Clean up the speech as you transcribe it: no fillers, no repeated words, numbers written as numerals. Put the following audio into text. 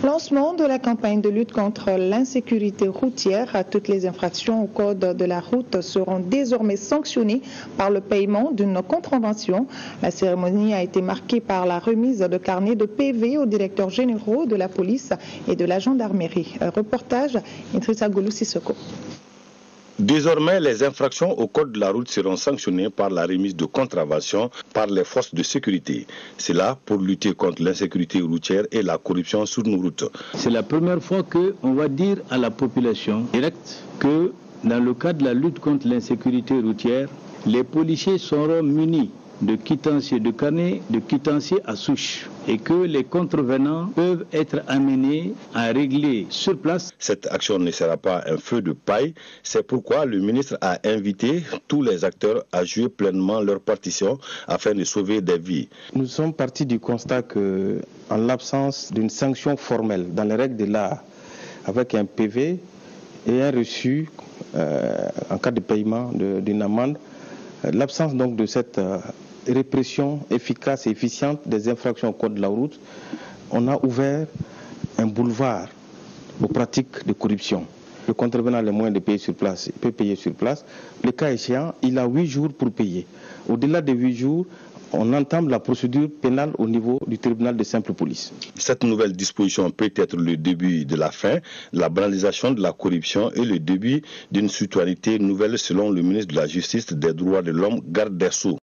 Lancement de la campagne de lutte contre l'insécurité routière. Toutes les infractions au code de la route seront désormais sanctionnées par le paiement d'une contravention. La cérémonie a été marquée par la remise de carnets de PV aux directeurs généraux de la police et de la gendarmerie. Reportage Idrissa Goulou Sissoko. Désormais, les infractions au code de la route seront sanctionnées par la remise de contraventions par les forces de sécurité. C'est là pour lutter contre l'insécurité routière et la corruption sur nos routes. C'est la première fois qu'on va dire à la population directe que dans le cadre de la lutte contre l'insécurité routière, les policiers seront munis de quittenciers, de carnets de quittenciers à souche et que les contrevenants peuvent être amenés à régler sur place. Cette action ne sera pas un feu de paille, c'est pourquoi le ministre a invité tous les acteurs à jouer pleinement leur partition afin de sauver des vies. Nous sommes partis du constat que, en l'absence d'une sanction formelle dans les règles de l'art, avec un PV et un reçu en cas de paiement d'une amende, l'absence donc de cette répression efficace et efficiente des infractions au code de la route, on a ouvert un boulevard aux pratiques de corruption. Le contrevenant a les moyens de payer sur place, il peut payer sur place. Le cas échéant, il a 8 jours pour payer. Au-delà des 8 jours, on entame la procédure pénale au niveau du tribunal de simple police. Cette nouvelle disposition peut être le début de la fin, de la banalisation de la corruption et le début d'une citoyenneté nouvelle selon le ministre de la Justice, des Droits de l'Homme, Garde des Sceaux.